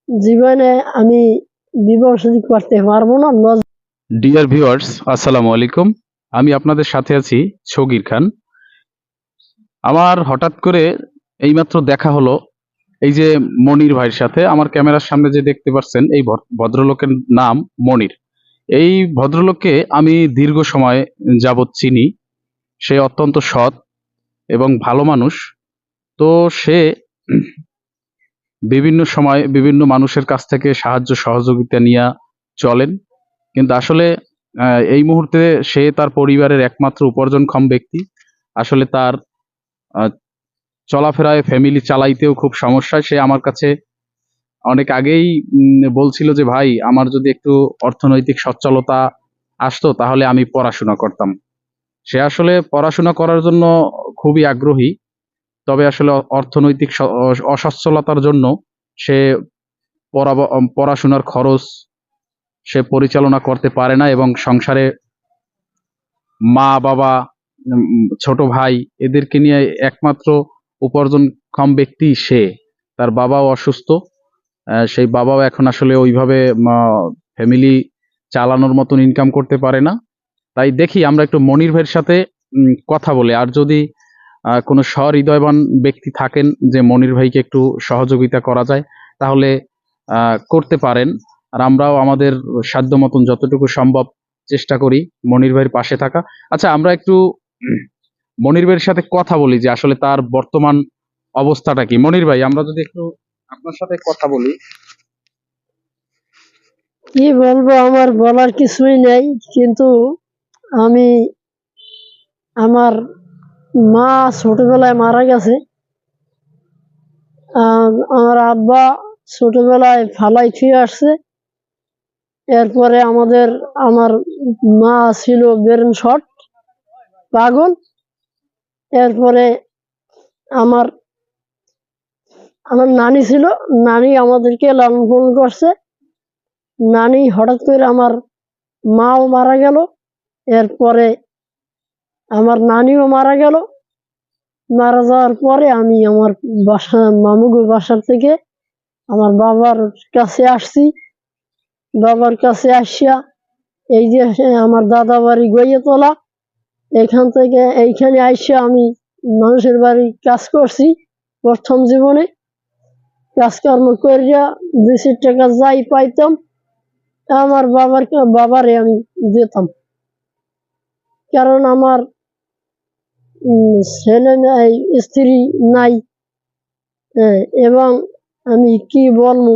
জীবনে আমি বিবাহ শাদী করতে পারবো না। ডিয়ার ভিউয়ার্স, আসসালামু আলাইকুম। আমি আপনাদের সাথে আছি শৌকির খান। আমার হঠাৎ করে এইমাত্র দেখা হলো এই যে মনির ভাইয়ের সাথে। আমার ক্যামেরার সামনে যে দেখতে পাচ্ছেন এই ভদ্রলোকের নাম মনির। এই ভদ্রলোককে আমি দীর্ঘ সময় যাবৎ চিনি। সে অত্যন্ত সৎ এবং ভালো মানুষ। তো সে বিভিন্ন সময় বিভিন্ন মানুষের কাছ থেকে সাহায্য সহযোগিতা নিয়ে চলেন। কিন্তু আসলে এই মুহূর্তে সে তার পরিবারের একমাত্র উপার্জনক্ষম ব্যক্তি। আসলে তার আহ, চলাফেরায় ফ্যামিলি চালাইতেও খুব সমস্যা। সে আমার কাছে অনেক আগেই বলছিল যে ভাই, আমার যদি একটু অর্থনৈতিক সচ্ছলতা আসতো তাহলে আমি পড়াশোনা করতাম। সে আসলে পড়াশোনা করার জন্য খুবই আগ্রহী, তবে আসলে অর্থনৈতিক অসচ্ছলতার জন্য সে পড়াশোনার খরচ সে পরিচালনা করতে পারে না এবং সংসারে মা বাবা, ছোট ভাই এদেরকে নিয়ে একমাত্র উপার্জনক্ষম ব্যক্তি সে। তার বাবাও অসুস্থ। সেই বাবাও এখন আসলে ওইভাবে ফ্যামিলি চালানোর মতন ইনকাম করতে পারে না। তাই দেখি আমরা একটু মনির ভাইয়ের সাথে কথা বলি। আর যদি কোনো সহৃদয়বান ব্যক্তি থাকেন যে মনির ভাইকে একটু সহযোগিতা করা যায়, তাহলে করতে পারেন। আর আমরাও আমাদের সাধ্য মতন যতটুকু সম্ভব চেষ্টা করি মনির ভাইয়ের পাশে থাকা। আচ্ছা, আমরা একটু মনির ভাইয়ের সাথে কথা বলি যে আসলে তার বর্তমান অবস্থাটা কি। মনির ভাই, আমরা যদি একটু আপনার সাথে কথা বলি। কি বলবো, আমার বলার কিছুই নেই। কিন্তু আমি আমার মা ছোটবেলায় মারা গেছে। আমার আব্বা ছোটবেলায় ফালাই ফিরে আসছে। এরপরে আমার মা ছিল ব্রেন শর্ট, পাগল। এরপরে আমার আমার নানি ছিল। নানি আমাদেরকে লালন পালন করছে। নানি হঠাৎ করে আমার মাও মারা গেল। এরপরে আমার নানিও মারা গেল। মারা যাওয়ার পরে আমি আমার মামুগো বাসার থেকে আমার বাবার কাছে আসছি। বাবার কাছে আসিয়া এই যে আমার দাদা বাড়ি গইয়াতলা, এখান থেকে এইখানে আইসা আমি মানুষের বাড়ি কাজ করছি। প্রথম জীবনে কাজকর্ম করিয়া 2 টাকা যাই পাইতাম আমার বাবারে আমি দিতাম। কারণ আমার ছেলে নাই, স্ত্রী নাই। এবং আমি কি বলবো,